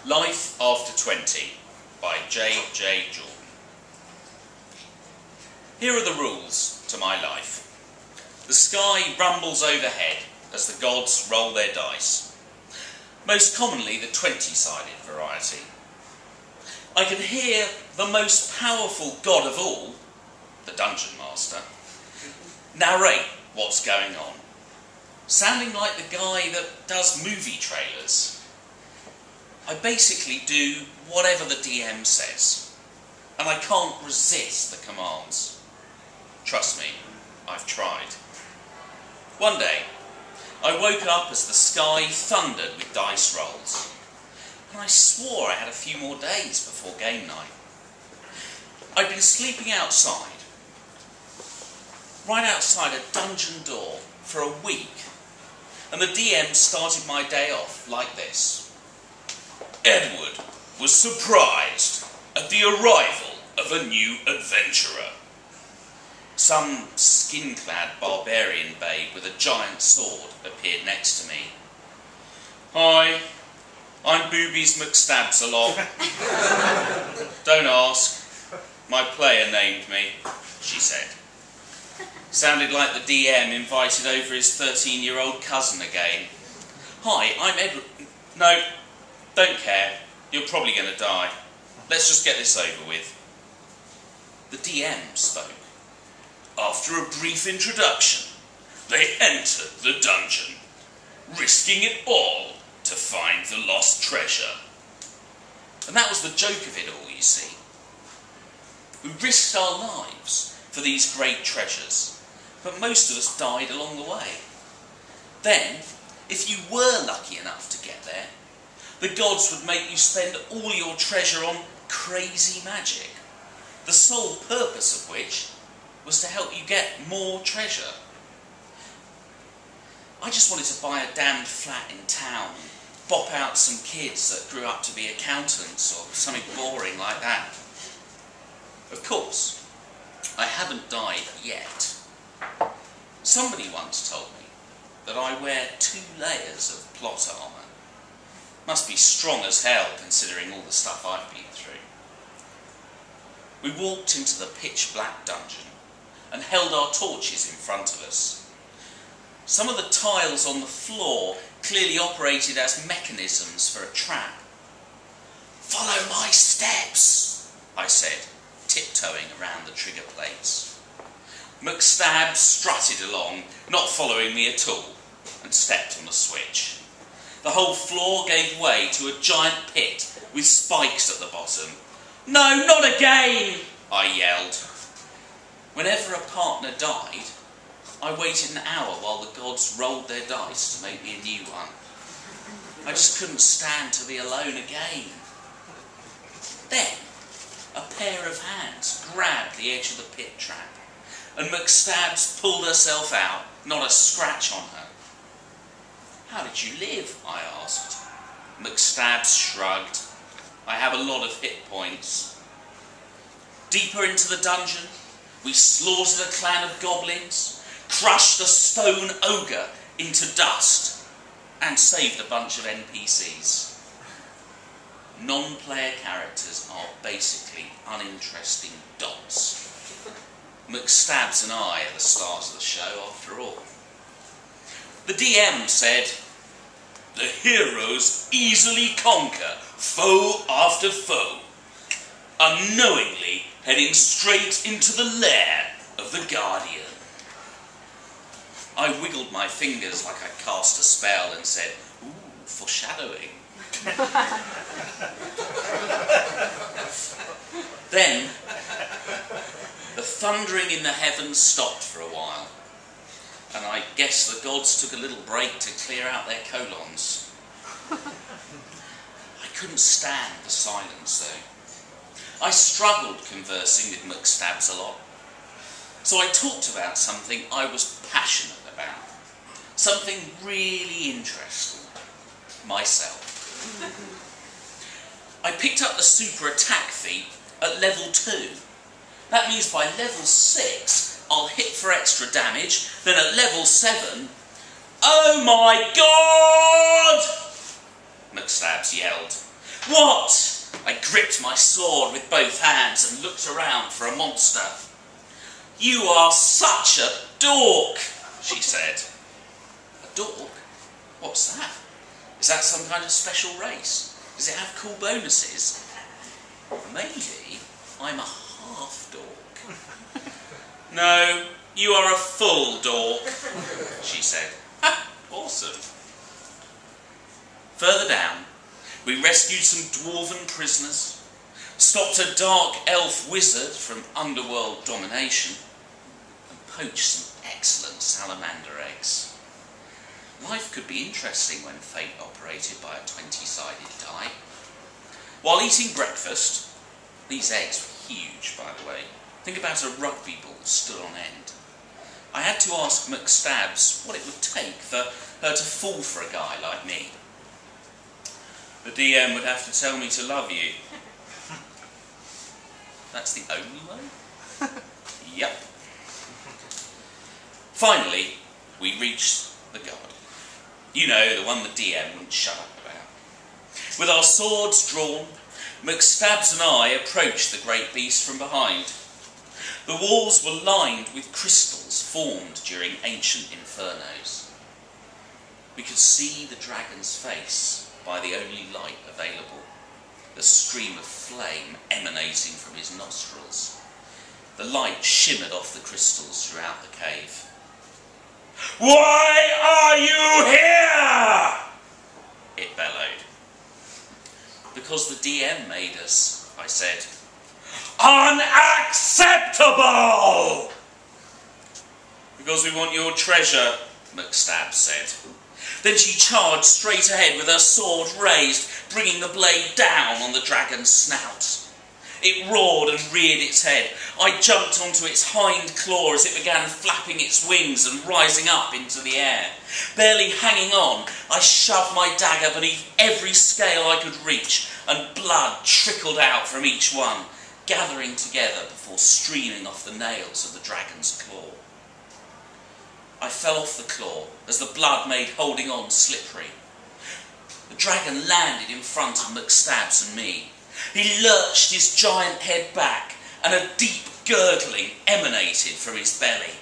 Life After 20 by J.J. Jordan. Here are the rules to my life. The sky rumbles overhead as the gods roll their dice. Most commonly the 20-sided variety. I can hear the most powerful god of all, the Dungeon Master, narrate what's going on, sounding like the guy that does movie trailers. I basically do whatever the DM says, and I can't resist the commands. Trust me, I've tried. One day, I woke up as the sky thundered with dice rolls, and I swore I had a few more days before game night. I'd been sleeping outside, right outside a dungeon door, for a week, and the DM started my day off like this. Edward was surprised at the arrival of a new adventurer. Some skin-clad barbarian babe with a giant sword appeared next to me. Hi, I'm Boobies McStabs-a-lot. Don't ask, my player named me, she said. Sounded like the DM invited over his 13-year-old cousin again. Hi, I'm Edward. No, don't care. You're probably going to die. Let's just get this over with. The DM spoke. After a brief introduction, they entered the dungeon, risking it all to find the lost treasure. And that was the joke of it all, you see. We risked our lives for these great treasures, but most of us died along the way. Then, if you were lucky enough to get there, the gods would make you spend all your treasure on crazy magic, the sole purpose of which was to help you get more treasure. I just wanted to buy a damned flat in town, bop out some kids that grew up to be accountants or something boring like that. Of course, I haven't died yet. Somebody once told me that I wear 2 layers of plot armour. Must be strong as hell considering all the stuff I've been through. We walked into the pitch-black dungeon and held our torches in front of us. Some of the tiles on the floor clearly operated as mechanisms for a trap. "Follow my steps," I said, tiptoeing around the trigger plates. McStab strutted along, not following me at all, and stepped on the switch. The whole floor gave way to a giant pit with spikes at the bottom. "No, not again!" I yelled. Whenever a partner died, I waited an hour while the gods rolled their dice to make me a new one. I just couldn't stand to be alone again. Then, a pair of hands grabbed the edge of the pit trap, and McStabs pulled herself out, not a scratch on her. "How did you live?" I asked. McStabs shrugged. "I have a lot of hit points." Deeper into the dungeon, we slaughtered a clan of goblins, crushed a stone ogre into dust, and saved a bunch of NPCs. Non-player characters are basically uninteresting dots. McStabs and I are the stars of the show, after all. The DM said, "The heroes easily conquer foe after foe, unknowingly heading straight into the lair of the Guardian." I wiggled my fingers like I cast a spell and said, "Ooh, foreshadowing." Then, the thundering in the heavens stopped for a while, and I guess the gods took a little break to clear out their colons. I couldn't stand the silence, though. I struggled conversing with McStabs a lot, so I talked about something I was passionate about, something really interesting, myself. I picked up the super attack feat at level 2. That means by level 6, I'll hit for extra damage, then at level 7, "Oh my God!" McStabs yelled. What? I gripped my sword with both hands and looked around for a monster. You are such a dork, she said. A dork? What's that? Is that some kind of special race? Does it have cool bonuses? Maybe I'm a half dork. No, you are a full dork, she said. Ha! Awesome. Further down, we rescued some dwarven prisoners, stopped a dark elf wizard from underworld domination, and poached some excellent salamander eggs. Life could be interesting when fate operated by a 20-sided die. While eating breakfast, these eggs were huge, by the way. Think about a rugby ball stood on end. I had to ask McStabs what it would take for her to fall for a guy like me. The DM would have to tell me to love you. That's the only way? Yep. Finally, we reached the god. You know, the one the DM wouldn't shut up about. With our swords drawn, McStabs and I approached the great beast from behind. The walls were lined with crystals formed during ancient infernos. We could see the dragon's face by the only light available, the stream of flame emanating from his nostrils. The light shimmered off the crystals throughout the cave. "Why are you here?" it bellowed. "Because the DM made us," I said. "Unacceptable!" "Because we want your treasure," McStabs said. Then she charged straight ahead with her sword raised, bringing the blade down on the dragon's snout. It roared and reared its head. I jumped onto its hind claw as it began flapping its wings and rising up into the air. Barely hanging on, I shoved my dagger beneath every scale I could reach, and blood trickled out from each one, gathering together before streaming off the nails of the dragon's claw. I fell off the claw as the blood made holding on slippery. The dragon landed in front of McStabs and me. He lurched his giant head back, and a deep gurgling emanated from his belly.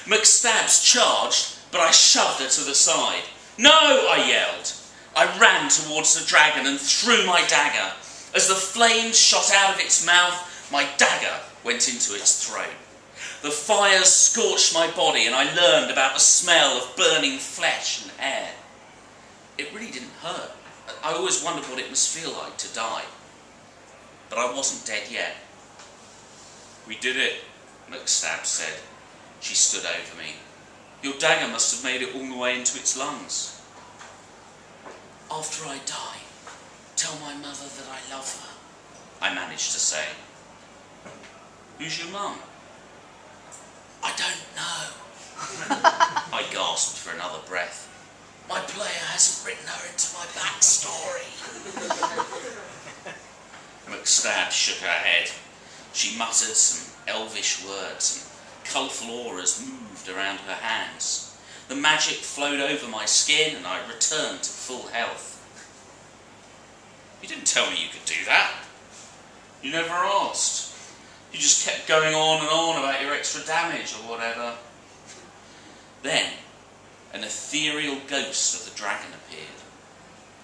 McStabs charged, but I shoved her to the side. "No!" I yelled. I ran towards the dragon and threw my dagger. As the flames shot out of its mouth, my dagger went into its throat. The fires scorched my body, and I learned about the smell of burning flesh and hair. It really didn't hurt. I always wondered what it must feel like to die. But I wasn't dead yet. "We did it," McStabs said. She stood over me. "Your dagger must have made it all the way into its lungs." "After I die, tell my mother that I love her," I managed to say. "Who's your mum?" "I don't know." I gasped for another breath. "My player hasn't written her into my backstory." McStabs shook her head. She muttered some elvish words, and colourful auras moved around her hands. The magic flowed over my skin, and I returned to full health. "You didn't tell me you could do that. You never asked. You just kept going on and on about your extra damage or whatever." Then, an ethereal ghost of the dragon appeared,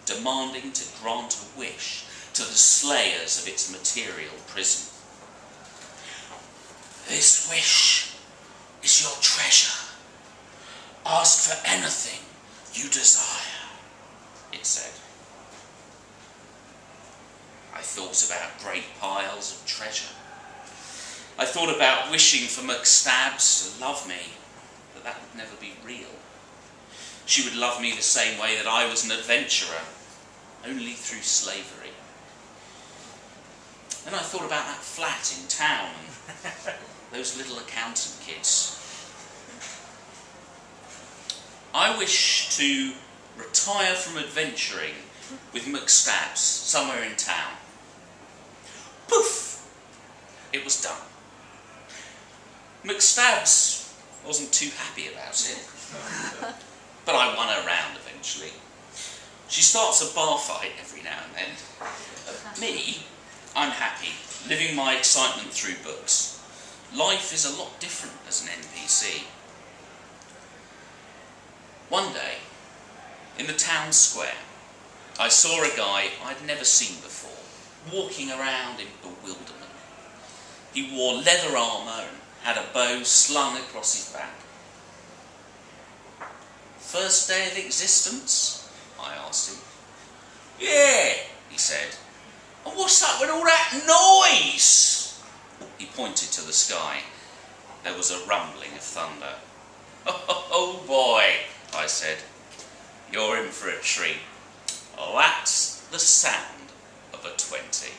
demanding to grant a wish to the slayers of its material prison. "This wish is your treasure. Ask for anything you desire," it said. I thought about great piles of treasure. I thought about wishing for McStabs to love me, but that would never be real. She would love me the same way that I was an adventurer, only through slavery. Then I thought about that flat in town and those little accountant kids. I wish to retire from adventuring with McStabs somewhere in town. Poof! It was done. McStabs wasn't too happy about it, but I won her round eventually. She starts a bar fight every now and then. Me, I'm happy, living my excitement through books. Life is a lot different as an NPC. One day, in the town square, I saw a guy I'd never seen before, walking around in bewilderment. He wore leather armour and had a bow slung across his back. "First day of existence?" I asked him. "Yeah," he said. "And what's up with all that noise?" He pointed to the sky. There was a rumbling of thunder. "Oh boy," I said. "You're in for a treat. Oh, that's the sound of a 20.